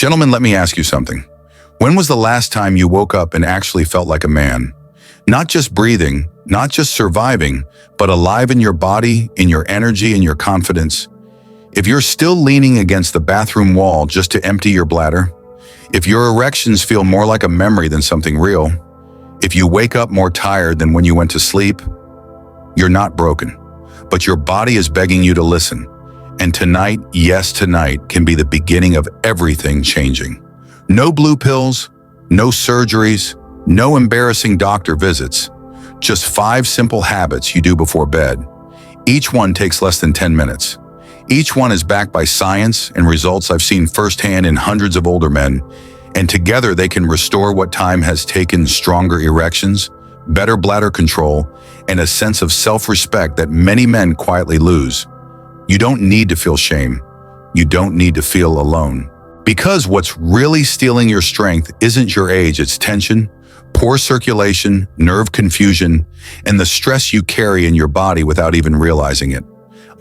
Gentlemen, let me ask you something. When was the last time you woke up and actually felt like a man? Not just breathing, not just surviving, but alive in your body, in your energy, in your confidence. If you're still leaning against the bathroom wall just to empty your bladder, if your erections feel more like a memory than something real, if you wake up more tired than when you went to sleep, you're not broken, but your body is begging you to listen. And tonight, yes, tonight can be the beginning of everything changing. No blue pills, no surgeries, no embarrassing doctor visits. Just 5 simple habits you do before bed. Each one takes less than 10 minutes. Each one is backed by science and results I've seen firsthand in hundreds of older men, and together they can restore what time has taken: stronger erections, better bladder control, and a sense of self-respect that many men quietly lose. You don't need to feel shame. You don't need to feel alone. Because what's really stealing your strength isn't your age, it's tension, poor circulation, nerve confusion, and the stress you carry in your body without even realizing it.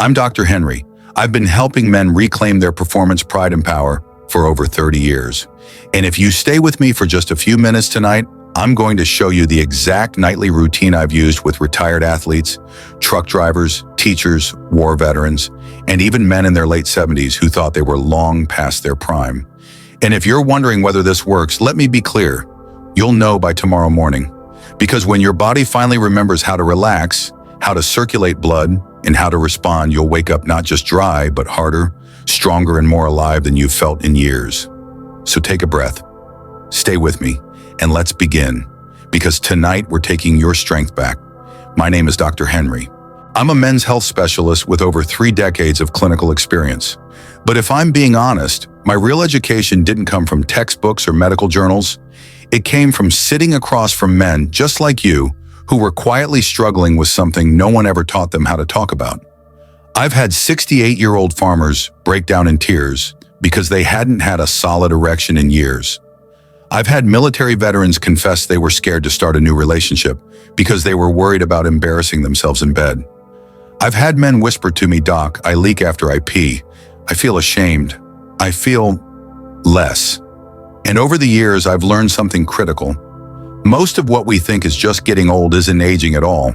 I'm Dr. Henry. I've been helping men reclaim their performance, pride, and power for over 30 years. And if you stay with me for just a few minutes tonight, I'm going to show you the exact nightly routine I've used with retired athletes, truck drivers, teachers, war veterans, and even men in their late 70s who thought they were long past their prime. And if you're wondering whether this works, let me be clear. You'll know by tomorrow morning. Because when your body finally remembers how to relax, how to circulate blood, and how to respond, you'll wake up not just dry, but harder, stronger, and more alive than you've felt in years. So take a breath, stay with me, and let's begin. Because tonight we're taking your strength back. My name is Dr. Henry. I'm a men's health specialist with over 3 decades of clinical experience. But if I'm being honest, my real education didn't come from textbooks or medical journals. It came from sitting across from men just like you, who were quietly struggling with something no one ever taught them how to talk about. I've had 68-year-old farmers break down in tears because they hadn't had a solid erection in years. I've had military veterans confess they were scared to start a new relationship because they were worried about embarrassing themselves in bed. I've had men whisper to me, "Doc, I leak after I pee. I feel ashamed. I feel less." And over the years, I've learned something critical. Most of what we think is just getting old isn't aging at all.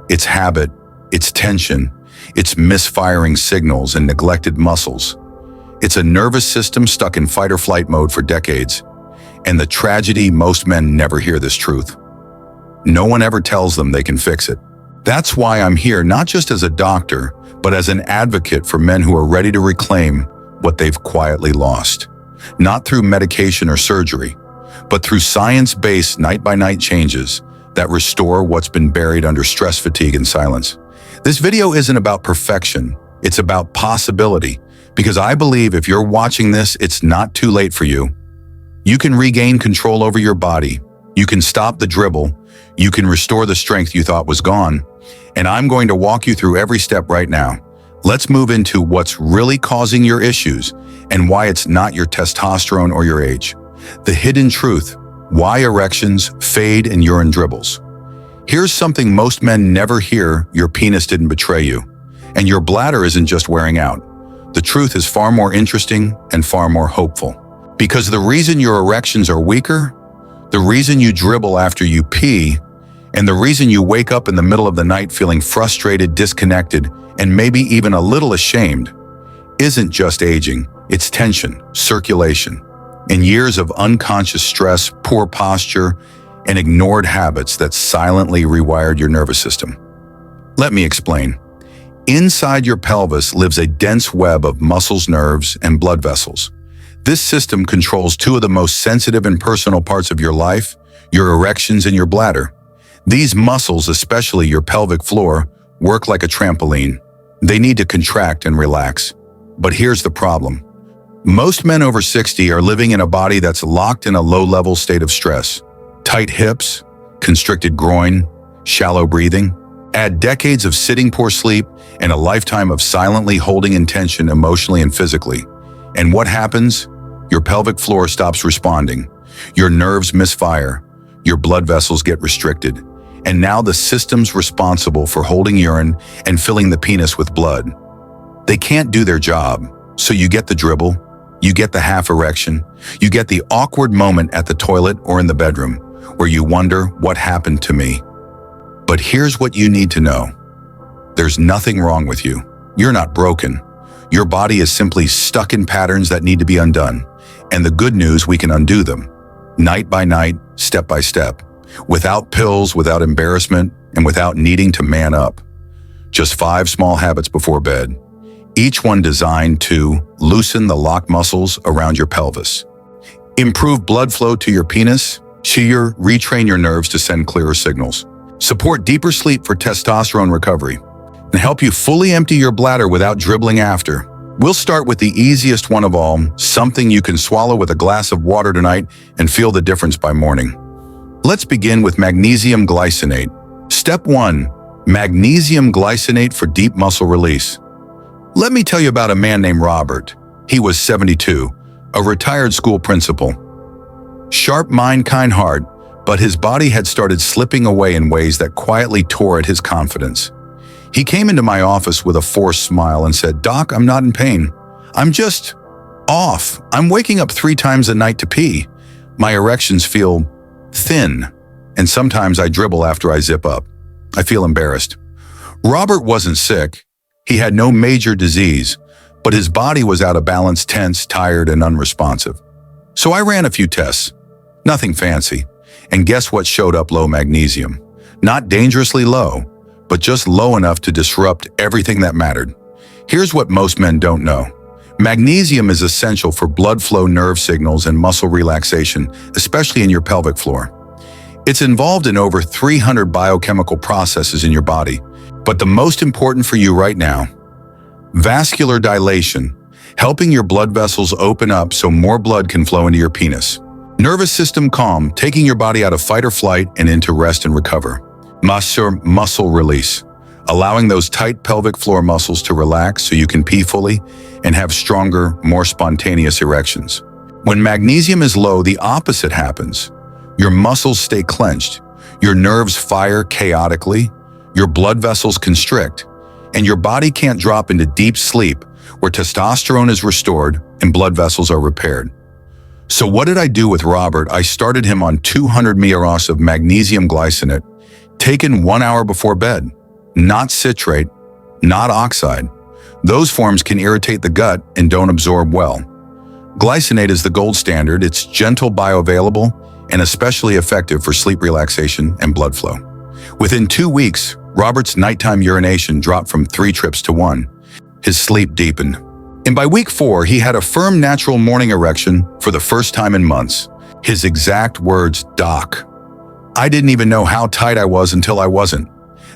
It's habit, it's tension, it's misfiring signals and neglected muscles. It's a nervous system stuck in fight or flight mode for decades. And the tragedy, most men never hear this truth. No one ever tells them they can fix it. That's why I'm here, not just as a doctor, but as an advocate for men who are ready to reclaim what they've quietly lost. Not through medication or surgery, but through science-based night-by-night changes that restore what's been buried under stress, fatigue, and silence. This video isn't about perfection, it's about possibility, because I believe if you're watching this, it's not too late for you. You can regain control over your body, you can stop the dribble, you can restore the strength you thought was gone, and I'm going to walk you through every step right now. Let's move into what's really causing your issues and why it's not your testosterone or your age. The hidden truth, why erections fade and urine dribbles. Here's something most men never hear: your penis didn't betray you, and your bladder isn't just wearing out. The truth is far more interesting and far more hopeful. Because the reason your erections are weaker, the reason you dribble after you pee, and the reason you wake up in the middle of the night feeling frustrated, disconnected, and maybe even a little ashamed, isn't just aging, it's tension, circulation, and years of unconscious stress, poor posture, and ignored habits that silently rewired your nervous system. Let me explain. Inside your pelvis lives a dense web of muscles, nerves, and blood vessels. This system controls 2 of the most sensitive and personal parts of your life, your erections and your bladder. These muscles, especially your pelvic floor, work like a trampoline. They need to contract and relax. But here's the problem. Most men over 60 are living in a body that's locked in a low-level state of stress. Tight hips, constricted groin, shallow breathing. Add decades of sitting, poor sleep, and a lifetime of silently holding in tension emotionally and physically. And what happens? Your pelvic floor stops responding. Your nerves misfire. Your blood vessels get restricted. And now the system's responsible for holding urine and filling the penis with blood. They can't do their job, so you get the dribble, You get the half erection. You get the awkward moment at the toilet or in the bedroom where you wonder what happened to me. But here's what you need to know. There's nothing wrong with you. You're not broken. Your body is simply stuck in patterns that need to be undone. And the good news, we can undo them. Night by night, step by step. Without pills, without embarrassment, and without needing to man up. Just 5 small habits before bed. Each one designed to loosen the locked muscles around your pelvis. Improve blood flow to your penis. Retrain your nerves to send clearer signals. Support deeper sleep for testosterone recovery. And help you fully empty your bladder without dribbling after. We'll start with the easiest one of all, something you can swallow with a glass of water tonight and feel the difference by morning. Let's begin with magnesium glycinate. Step 1. Magnesium glycinate for deep muscle release. Let me tell you about a man named Robert. He was 72, a retired school principal. Sharp mind, kind heart, but his body had started slipping away in ways that quietly tore at his confidence. He came into my office with a forced smile and said, "Doc, I'm not in pain. I'm just off. I'm waking up 3 times a night to pee. My erections feel thin, and sometimes I dribble after I zip up. I feel embarrassed." Robert wasn't sick. He had no major disease, but his body was out of balance, tense, tired, and unresponsive. So I ran a few tests. Nothing fancy. And guess what showed up? Low magnesium. Not dangerously low, but just low enough to disrupt everything that mattered. Here's what most men don't know. Magnesium is essential for blood flow, nerve signals, and muscle relaxation, especially in your pelvic floor. It's involved in over 300 biochemical processes in your body. But the most important for you right now, vascular dilation, helping your blood vessels open up so more blood can flow into your penis. Nervous system calm, taking your body out of fight or flight and into rest and recover. Muscle release, allowing those tight pelvic floor muscles to relax so you can pee fully and have stronger, more spontaneous erections. When magnesium is low, the opposite happens. Your muscles stay clenched, your nerves fire chaotically, your blood vessels constrict, and your body can't drop into deep sleep where testosterone is restored and blood vessels are repaired. So what did I do with Robert? I started him on 200 ml of magnesium glycinate, taken 1 hour before bed. Not citrate, not oxide. Those forms can irritate the gut and don't absorb well. Glycinate is the gold standard. It's gentle, bioavailable, and especially effective for sleep relaxation and blood flow. Within 2 weeks, Robert's nighttime urination dropped from 3 trips to 1. His sleep deepened. And by week 4, he had a firm, natural morning erection for the first time in months. His exact words, "Doc, I didn't even know how tight I was until I wasn't."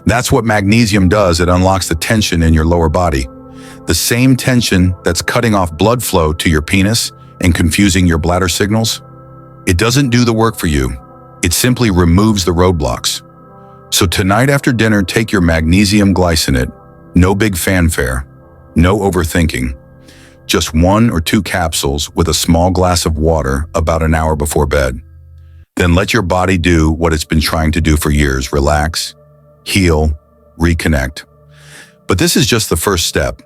That's what magnesium does. It unlocks the tension in your lower body. The same tension that's cutting off blood flow to your penis and confusing your bladder signals. It doesn't do the work for you. It simply removes the roadblocks. So tonight after dinner, take your magnesium glycinate. No big fanfare. No overthinking. Just 1 or 2 capsules with a small glass of water about an hour before bed. Then let your body do what it's been trying to do for years. Relax, heal, reconnect. But this is just the first step,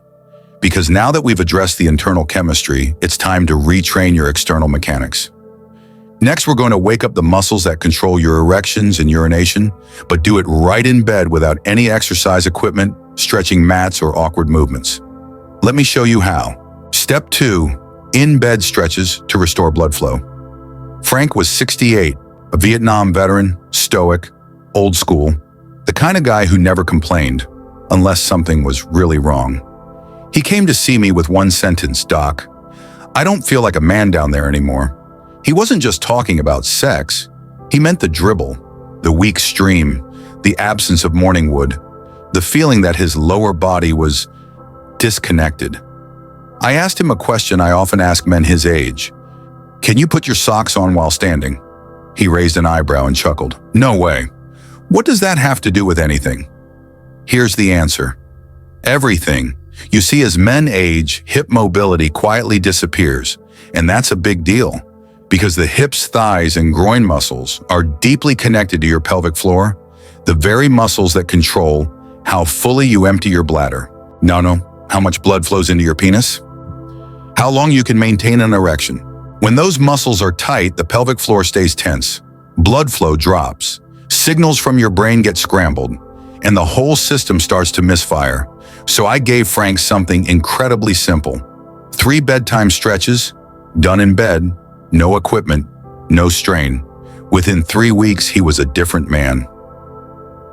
because now that we've addressed the internal chemistry, it's time to retrain your external mechanics. Next, we're going to wake up the muscles that control your erections and urination, but do it right in bed without any exercise equipment, stretching mats, or awkward movements. Let me show you how. Step 2, in-bed stretches to restore blood flow. Frank was 68, a Vietnam veteran, stoic, old school, the kind of guy who never complained, unless something was really wrong. He came to see me with one sentence, "Doc, I don't feel like a man down there anymore." He wasn't just talking about sex. He meant the dribble, the weak stream, the absence of morning wood, the feeling that his lower body was disconnected. I asked him a question I often ask men his age. "Can you put your socks on while standing?" He raised an eyebrow and chuckled. "No way. What does that have to do with anything?" Here's the answer. Everything. You see, as men age, hip mobility quietly disappears, and that's a big deal, because the hips, thighs, and groin muscles are deeply connected to your pelvic floor, the very muscles that control how fully you empty your bladder. No, how much blood flows into your penis? How long you can maintain an erection. When those muscles are tight, the pelvic floor stays tense. Blood flow drops. Signals from your brain get scrambled, and the whole system starts to misfire. So I gave Frank something incredibly simple. 3 bedtime stretches, done in bed, no equipment, no strain. Within 3 weeks, he was a different man.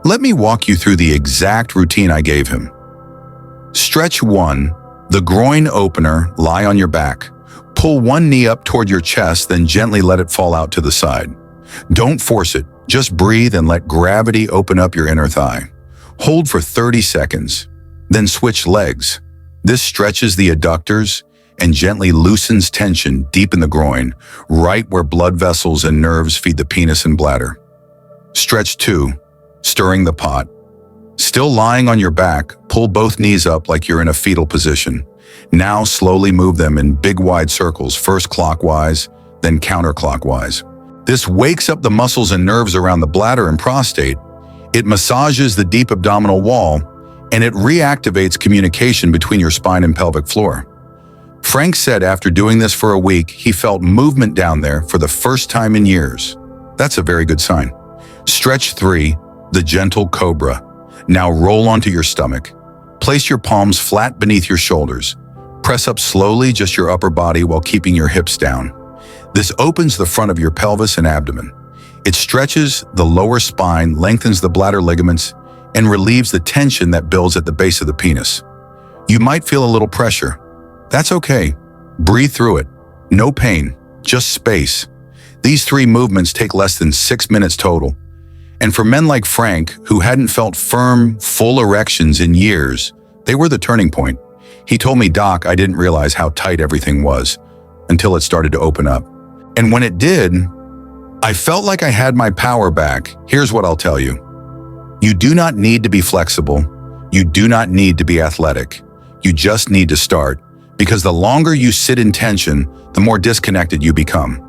Let me walk you through the exact routine I gave him. Stretch 1, the groin opener, lie on your back. Pull one knee up toward your chest, then gently let it fall out to the side. Don't force it, just breathe and let gravity open up your inner thigh. Hold for 30 seconds, then switch legs. This stretches the adductors and gently loosens tension deep in the groin, right where blood vessels and nerves feed the penis and bladder. Stretch 2, stirring the pot. Still lying on your back, pull both knees up like you're in a fetal position. Now slowly move them in big wide circles, first clockwise, then counterclockwise. This wakes up the muscles and nerves around the bladder and prostate. It massages the deep abdominal wall, and it reactivates communication between your spine and pelvic floor. Frank said after doing this for a week, he felt movement down there for the first time in years. That's a very good sign. Stretch 3, the gentle cobra. Now roll onto your stomach. Place your palms flat beneath your shoulders. Press up slowly, just your upper body while keeping your hips down. This opens the front of your pelvis and abdomen. It stretches the lower spine, lengthens the bladder ligaments, and relieves the tension that builds at the base of the penis. You might feel a little pressure. That's okay. Breathe through it. No pain, just space. These 3 movements take less than 6 minutes total. And for men like Frank, who hadn't felt firm, full erections in years, they were the turning point. He told me, "Doc, I didn't realize how tight everything was until it started to open up. And when it did, I felt like I had my power back." Here's what I'll tell you. You do not need to be flexible. You do not need to be athletic. You just need to start, because the longer you sit in tension, the more disconnected you become.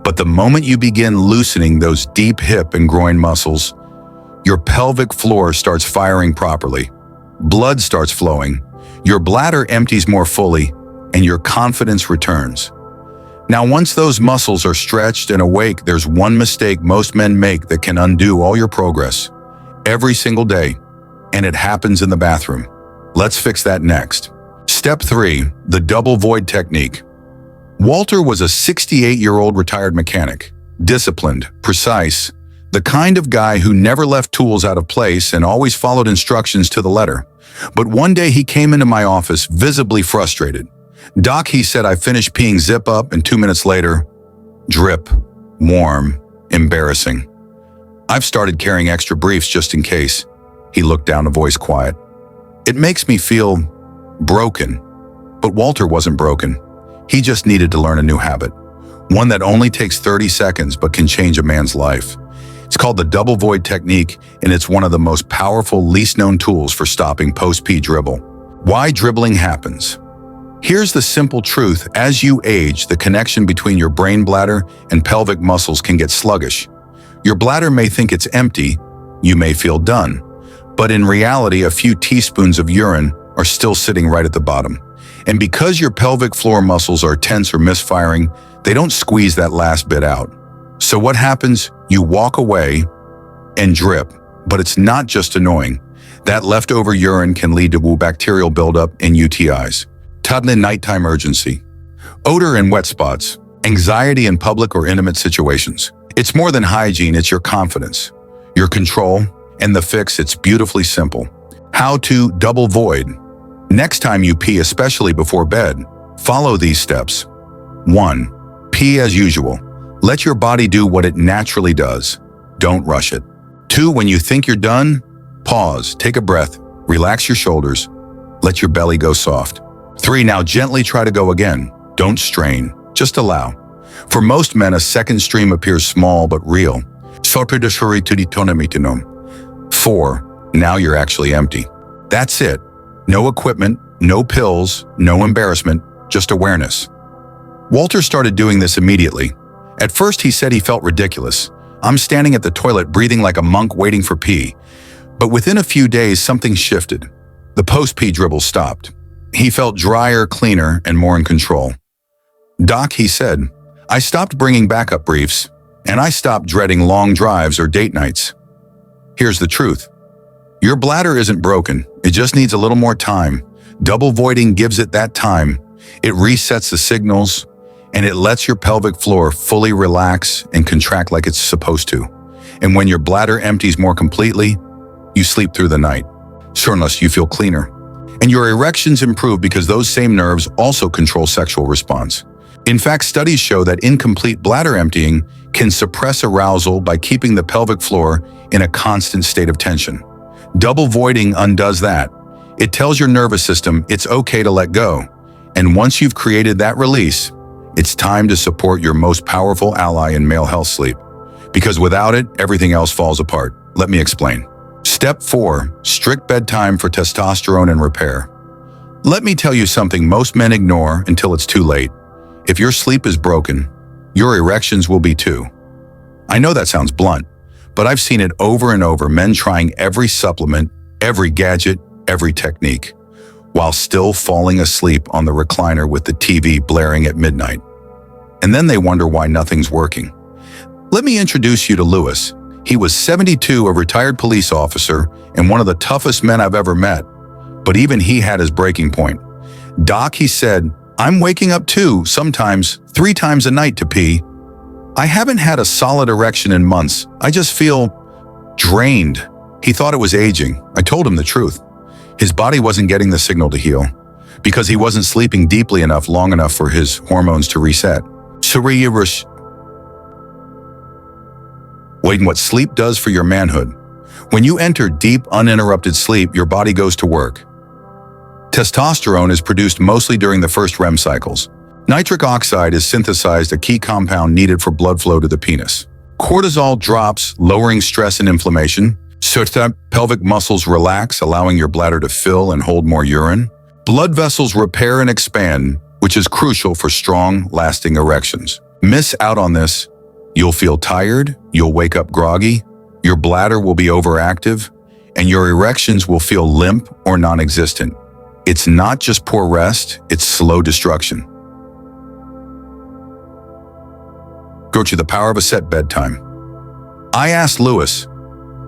But the moment you begin loosening those deep hip and groin muscles, your pelvic floor starts firing properly. Blood starts flowing. Your bladder empties more fully, and your confidence returns. Now, once those muscles are stretched and awake, there's one mistake most men make that can undo all your progress. Every single day, and it happens in the bathroom. Let's fix that next. Step 3, the double void technique. Walter was a 68-year-old retired mechanic, disciplined, precise, the kind of guy who never left tools out of place and always followed instructions to the letter. But one day he came into my office visibly frustrated. "Doc," he said, "I finished peeing, zip up, and 2 minutes later, drip, warm, embarrassing. I've started carrying extra briefs just in case." He looked down, a voice quiet. "It makes me feel broken." But Walter wasn't broken. He just needed to learn a new habit, one that only takes 30 seconds but can change a man's life. It's called the double void technique, and it's one of the most powerful, least known tools for stopping post-pee dribble. Why dribbling happens? Here's the simple truth. As you age, the connection between your brain, bladder, and pelvic muscles can get sluggish. Your bladder may think it's empty, you may feel done, but in reality, a few teaspoons of urine are still sitting right at the bottom. And because your pelvic floor muscles are tense or misfiring, they don't squeeze that last bit out. So what happens? You walk away and drip, but it's not just annoying. That leftover urine can lead to bacterial buildup and UTIs. Toddler nighttime urgency. Odor and wet spots. Anxiety in public or intimate situations. It's more than hygiene, it's your confidence, your control, and the fix. It's beautifully simple. How to double void. Next time you pee, especially before bed, follow these steps. 1. Pee as usual. Let your body do what it naturally does. Don't rush it. 2. When you think you're done, pause, take a breath, relax your shoulders, let your belly go soft. 3. Now gently try to go again. Don't strain, just allow. For most men, a second stream appears small but real. 4. Now you're actually empty. That's it. No equipment, no pills, no embarrassment, just awareness. Walter started doing this immediately. At first, he said he felt ridiculous. "I'm standing at the toilet breathing like a monk waiting for pee." But within a few days, something shifted. The post-pee dribble stopped. He felt drier, cleaner, and more in control. "Doc," he said, "I stopped bringing backup briefs, and I stopped dreading long drives or date nights." Here's the truth. Your bladder isn't broken. It just needs a little more time. Double voiding gives it that time. It resets the signals, and it lets your pelvic floor fully relax and contract like it's supposed to. And when your bladder empties more completely, you sleep through the night. Shortness, you feel cleaner. And your erections improve because those same nerves also control sexual response. In fact, studies show that incomplete bladder emptying can suppress arousal by keeping the pelvic floor in a constant state of tension. Double voiding undoes that. It tells your nervous system it's okay to let go. And once you've created that release, it's time to support your most powerful ally in male health sleep. Because without it, everything else falls apart. Let me explain. Step 4, strict bedtime for testosterone and repair. Let me tell you something most men ignore until it's too late. If your sleep is broken, your erections will be too. I know that sounds blunt, but I've seen it over and over, men trying every supplement, every gadget, every technique, while still falling asleep on the recliner with the TV blaring at midnight. And then they wonder why nothing's working. Let me introduce you to Lewis. He was 72, a retired police officer, and one of the toughest men I've ever met. But even he had his breaking point. "Doc," he said, "I'm waking up 2, sometimes 3 times a night to pee. I haven't had a solid erection in months. I just feel drained." He thought it was aging. I told him the truth. His body wasn't getting the signal to heal because he wasn't sleeping deeply enough, long enough for his hormones to reset. Waiting what sleep does for your manhood. When you enter deep, uninterrupted sleep, your body goes to work. Testosterone is produced mostly during the first REM cycles. Nitric oxide is synthesized, a key compound needed for blood flow to the penis. Cortisol drops, lowering stress and inflammation. Pelvic muscles relax, allowing your bladder to fill and hold more urine. Blood vessels repair and expand, which is crucial for strong, lasting erections. Miss out on this, you'll feel tired, you'll wake up groggy, your bladder will be overactive, and your erections will feel limp or non-existent. It's not just poor rest, it's slow destruction. Go to the power of a set bedtime. I asked Lewis,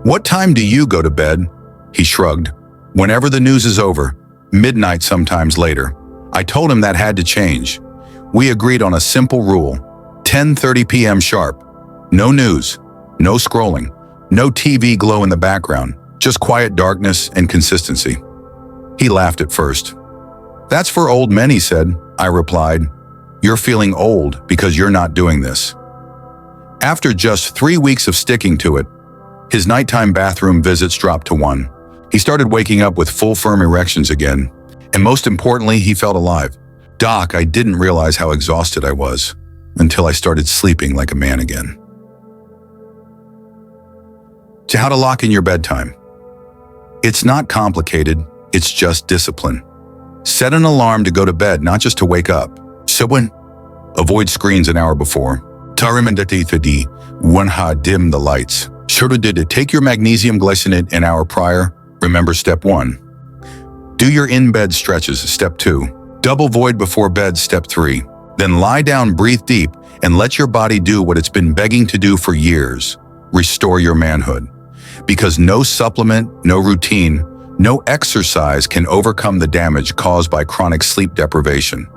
"What time do you go to bed?" He shrugged. "Whenever the news is over, midnight, sometimes later." I told him that had to change. We agreed on a simple rule, 10:30 p.m. sharp. No news, no scrolling, no TV glow in the background, just quiet darkness and consistency. He laughed at first. "That's for old men," he said. I replied, "You're feeling old because you're not doing this." After just 3 weeks of sticking to it, his nighttime bathroom visits dropped to 1. He started waking up with full, firm erections again. And most importantly, he felt alive. "Doc, I didn't realize how exhausted I was until I started sleeping like a man again." So how to lock in your bedtime. It's not complicated, it's just discipline. Set an alarm to go to bed, not just to wake up. Avoid screens an hour before. Dim the lights. Take your magnesium glycinate an hour prior. Remember step 1. Do your in-bed stretches, step 2. Double void before bed, step 3. Then lie down, breathe deep, and let your body do what it's been begging to do for years. Restore your manhood. Because no supplement, no routine, no exercise can overcome the damage caused by chronic sleep deprivation.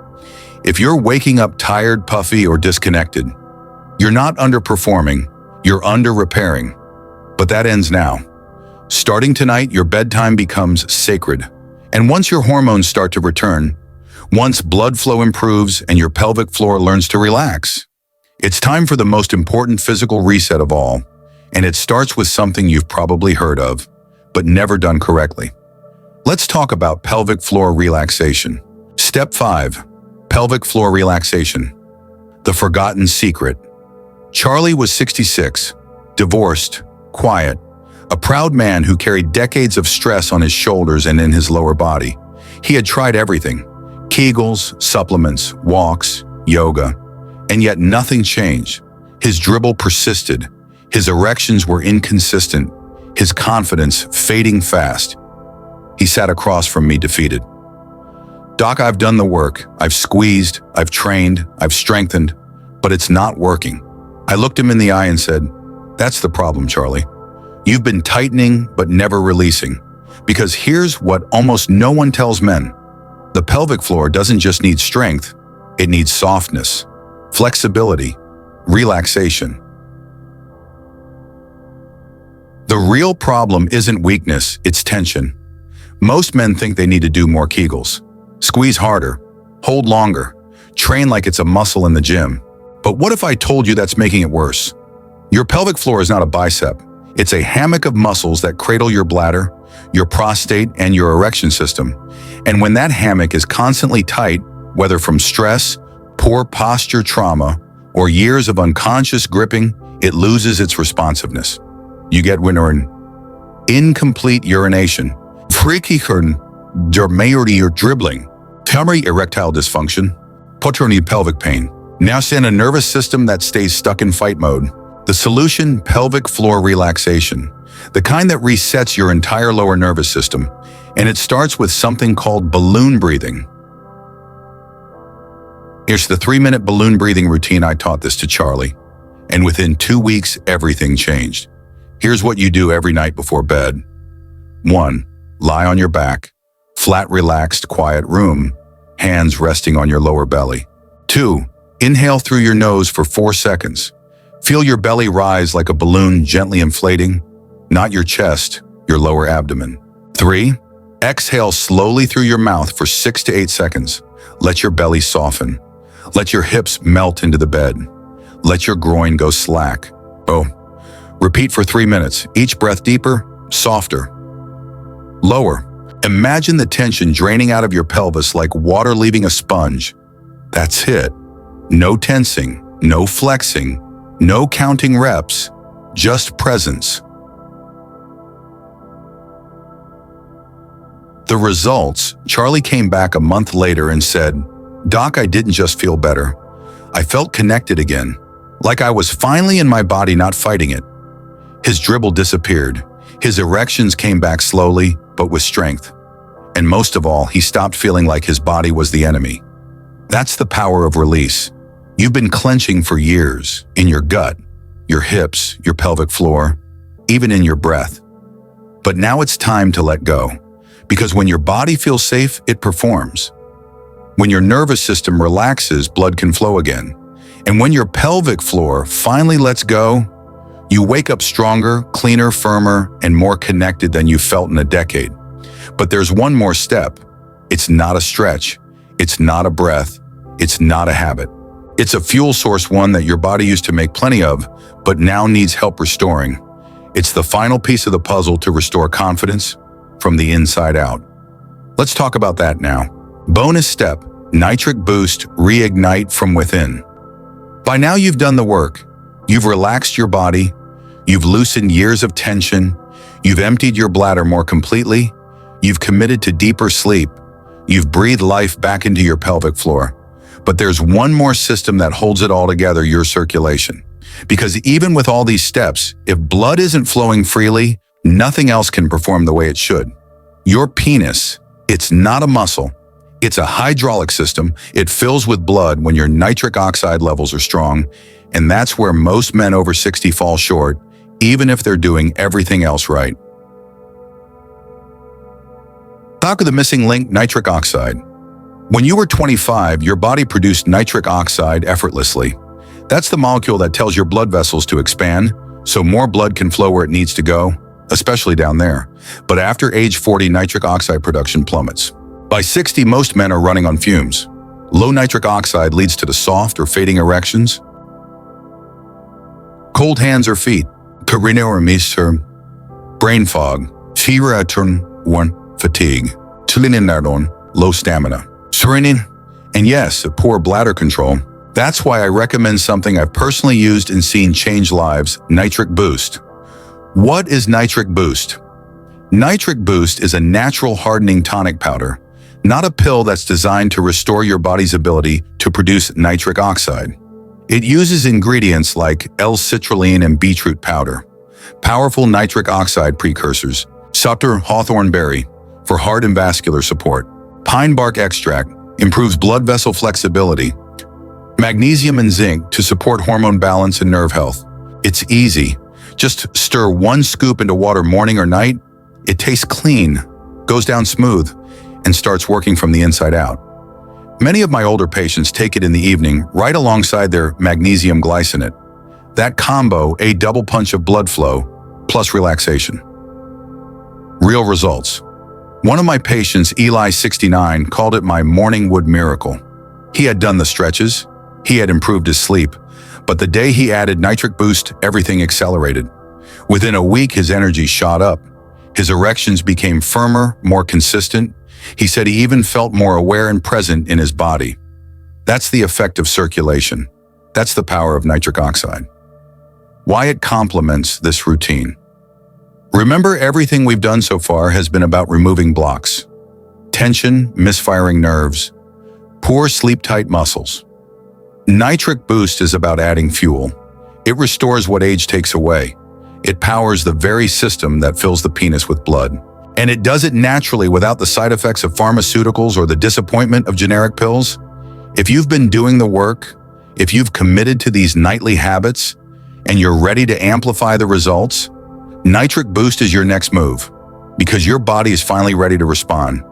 If you're waking up tired, puffy, or disconnected, you're not underperforming, you're under-repairing. But that ends now. Starting tonight, your bedtime becomes sacred. And once your hormones start to return, once blood flow improves and your pelvic floor learns to relax, it's time for the most important physical reset of all. And it starts with something you've probably heard of, but never done correctly. Let's talk about pelvic floor relaxation. Step 5, pelvic floor relaxation. The forgotten secret. Charlie was 66, divorced, quiet, a proud man who carried decades of stress on his shoulders and in his lower body. He had tried everything, Kegels, supplements, walks, yoga, and yet nothing changed. His dribble persisted. His erections were inconsistent, his confidence fading fast. He sat across from me defeated. Doc, I've done the work. I've squeezed, I've trained, I've strengthened, but it's not working. I looked him in the eye and said, "That's the problem, Charlie. You've been tightening but never releasing. Because here's what almost no one tells men. The pelvic floor doesn't just need strength, it needs softness, flexibility, relaxation." The real problem isn't weakness, it's tension. Most men think they need to do more Kegels. Squeeze harder, hold longer, train like it's a muscle in the gym. But what if I told you that's making it worse? Your pelvic floor is not a bicep. It's a hammock of muscles that cradle your bladder, your prostate, and your erection system. And when that hammock is constantly tight, whether from stress, poor posture trauma, or years of unconscious gripping, it loses its responsiveness. You get incomplete urination, freakighern, dermayordy or dribbling, primary erectile dysfunction, paternity pelvic pain. Now send a nervous system that stays stuck in fight mode. The solution, pelvic floor relaxation, the kind that resets your entire lower nervous system, and it starts with something called balloon breathing. Here's the 3-minute balloon breathing routine. I taught this to Charlie, and within 2 weeks, everything changed. Here's what you do every night before bed. 1. Lie on your back, flat, relaxed, quiet room, hands resting on your lower belly. 2. Inhale through your nose for 4 seconds. Feel your belly rise like a balloon gently inflating, not your chest, your lower abdomen. 3. Exhale slowly through your mouth for 6 to 8 seconds. Let your belly soften. Let your hips melt into the bed. Let your groin go slack. Repeat for 3 minutes, each breath deeper, softer, lower. Imagine the tension draining out of your pelvis like water leaving a sponge. That's it. No tensing, no flexing, no counting reps, just presence. The results, Charlie came back a month later and said, "Doc, I didn't just feel better. I felt connected again, like I was finally in my body, not fighting it." His dribble disappeared. His erections came back slowly, but with strength. And most of all, he stopped feeling like his body was the enemy. That's the power of release. You've been clenching for years, in your gut, your hips, your pelvic floor, even in your breath. But now it's time to let go. Because when your body feels safe, it performs. When your nervous system relaxes, blood can flow again. And when your pelvic floor finally lets go, you wake up stronger, cleaner, firmer, and more connected than you felt in a decade. But there's one more step. It's not a stretch. It's not a breath. It's not a habit. It's a fuel source, one that your body used to make plenty of, but now needs help restoring. It's the final piece of the puzzle to restore confidence from the inside out. Let's talk about that now. Bonus step, nitric boost, reignite from within. By now you've done the work. You've relaxed your body. You've loosened years of tension. You've emptied your bladder more completely. You've committed to deeper sleep. You've breathed life back into your pelvic floor. But there's one more system that holds it all together, your circulation. Because even with all these steps, if blood isn't flowing freely, nothing else can perform the way it should. Your penis, it's not a muscle. It's a hydraulic system. It fills with blood when your nitric oxide levels are strong, and that's where most men over 60 fall short, even if they're doing everything else right. Talk of the missing link, nitric oxide. When you were 25, your body produced nitric oxide effortlessly. That's the molecule that tells your blood vessels to expand, so more blood can flow where it needs to go, especially down there. But after age 40, nitric oxide production plummets. By 60, most men are running on fumes. Low nitric oxide leads to the soft or fading erections, cold hands or feet, perineoremis, brain fog, fatigue, low stamina, and yes, a poor bladder control. That's why I recommend something I've personally used and seen change lives, Nitric Boost. What is Nitric Boost? Nitric Boost is a natural hardening tonic powder, not a pill that's designed to restore your body's ability to produce nitric oxide. It uses ingredients like L-citrulline and beetroot powder, powerful nitric oxide precursors, Sutter hawthorn berry for heart and vascular support, Pine bark extract improves blood vessel flexibility. Magnesium and zinc to support hormone balance and nerve health. It's easy. Just stir 1 scoop into water morning or night. It tastes clean, goes down smooth, and starts working from the inside out. Many of my older patients take it in the evening right alongside their magnesium glycinate. That combo, a double punch of blood flow plus relaxation. Real results. One of my patients, Eli 69, called it my morning wood miracle. He had done the stretches, he had improved his sleep, but the day he added Nitric Boost, everything accelerated. Within a week, his energy shot up. His erections became firmer, more consistent. He said he even felt more aware and present in his body. That's the effect of circulation. That's the power of nitric oxide. Why it complements this routine. Remember, everything we've done so far has been about removing blocks. Tension, misfiring nerves, poor sleep-tight muscles. Nitric Boost is about adding fuel. It restores what age takes away. It powers the very system that fills the penis with blood. And it does it naturally without the side effects of pharmaceuticals or the disappointment of generic pills. If you've been doing the work, if you've committed to these nightly habits, and you're ready to amplify the results, Nitric Boost is your next move, because your body is finally ready to respond.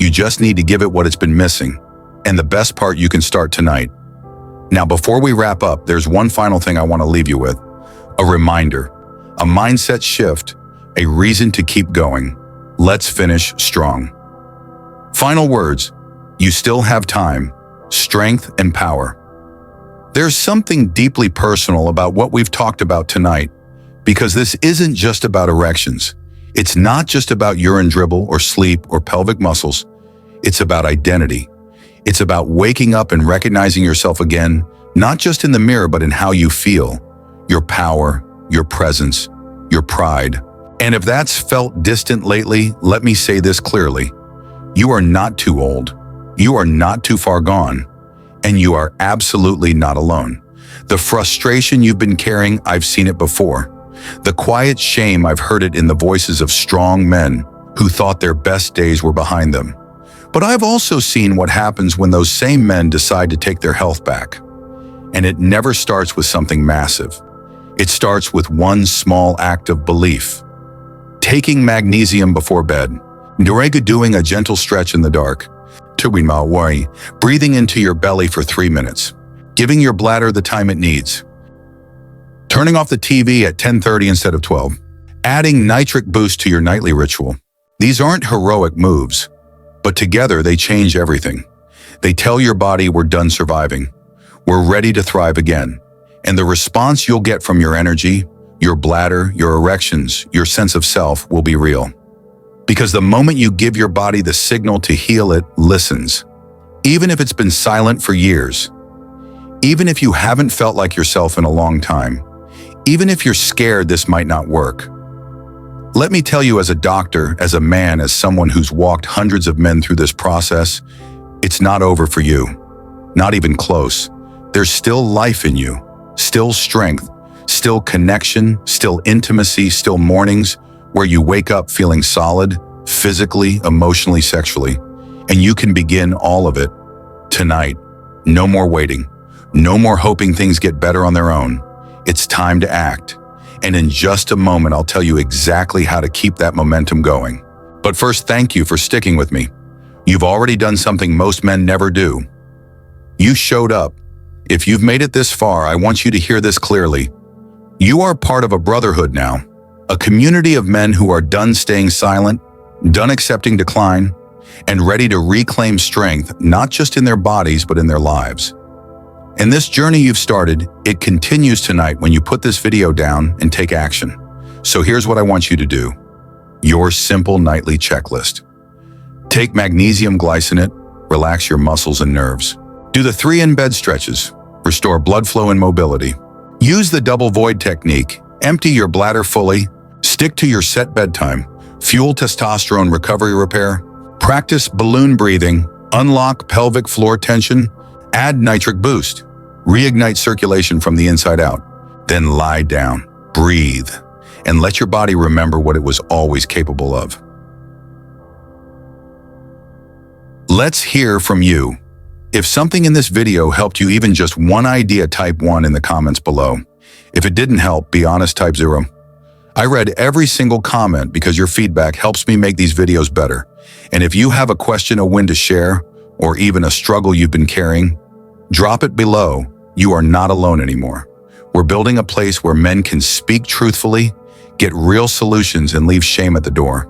You just need to give it what it's been missing. And the best part, you can start tonight. Now, before we wrap up, there's one final thing I want to leave you with. A reminder, a mindset shift, a reason to keep going. Let's finish strong. Final words, you still have time, strength, and power. There's something deeply personal about what we've talked about tonight, because this isn't just about erections. It's not just about urine dribble or sleep or pelvic muscles. It's about identity. It's about waking up and recognizing yourself again, not just in the mirror, but in how you feel, your power, your presence, your pride. And if that's felt distant lately, let me say this clearly. You are not too old. You are not too far gone. And you are absolutely not alone. The frustration you've been carrying, I've seen it before. The quiet shame, I've heard it in the voices of strong men who thought their best days were behind them. But I've also seen what happens when those same men decide to take their health back. And it never starts with something massive. It starts with one small act of belief. Taking magnesium before bed, doing a gentle stretch in the dark, breathing into your belly for 3 minutes, giving your bladder the time it needs, turning off the TV at 10:30 instead of 12, adding Nitric Boost to your nightly ritual. These aren't heroic moves, but together they change everything. They tell your body we're done surviving. We're ready to thrive again. And the response you'll get from your energy, your bladder, your erections, your sense of self will be real. Because the moment you give your body the signal to heal, it listens. Even if it's been silent for years. Even if you haven't felt like yourself in a long time. Even if you're scared this might not work. Let me tell you, as a doctor, as a man, as someone who's walked hundreds of men through this process, it's not over for you. Not even close. There's still life in you, still strength, still connection, still intimacy, still mornings where you wake up feeling solid, physically, emotionally, sexually, and you can begin all of it tonight. No more waiting. No more hoping things get better on their own. It's time to act. And in just a moment, I'll tell you exactly how to keep that momentum going. But first, thank you for sticking with me. You've already done something most men never do. You showed up. If you've made it this far, I want you to hear this clearly. You are part of a brotherhood now, a community of men who are done staying silent, done accepting decline, and ready to reclaim strength, not just in their bodies, but in their lives. And this journey you've started, it continues tonight when you put this video down and take action. So here's what I want you to do. Your simple nightly checklist. Take magnesium glycinate, relax your muscles and nerves. Do the 3 in-bed stretches, restore blood flow and mobility. Use the double void technique, empty your bladder fully, stick to your set bedtime, fuel testosterone recovery repair, practice balloon breathing, unlock pelvic floor tension, add nitric boost, reignite circulation from the inside out, then lie down, breathe, and let your body remember what it was always capable of. Let's hear from you. If something in this video helped you, even just one idea, type 1 in the comments below. If it didn't help, be honest, type 0. I read every single comment because your feedback helps me make these videos better. And if you have a question, a win to share, or even a struggle you've been carrying, drop it below. You are not alone anymore. We're building a place where men can speak truthfully, get real solutions, and leave shame at the door.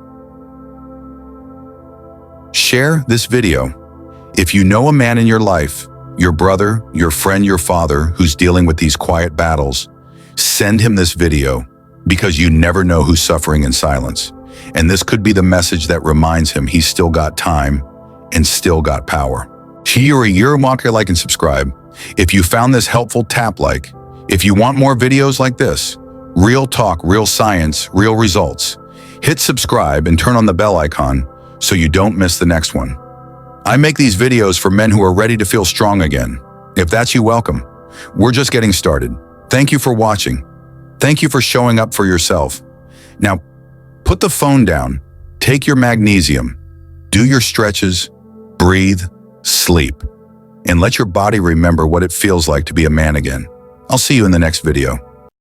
Share this video. If you know a man in your life, your brother, your friend, your father, who's dealing with these quiet battles, send him this video, because you never know who's suffering in silence. And this could be the message that reminds him he's still got time and still got power. You're a walker, like and subscribe. If you found this helpful, tap like. If you want more videos like this, real talk, real science, real results, hit subscribe and turn on the bell icon so you don't miss the next one. I make these videos for men who are ready to feel strong again. If that's you, welcome. We're just getting started. Thank you for watching. Thank you for showing up for yourself. Now, put the phone down, take your magnesium, do your stretches, breathe, sleep, and let your body remember what it feels like to be a man again. I'll see you in the next video.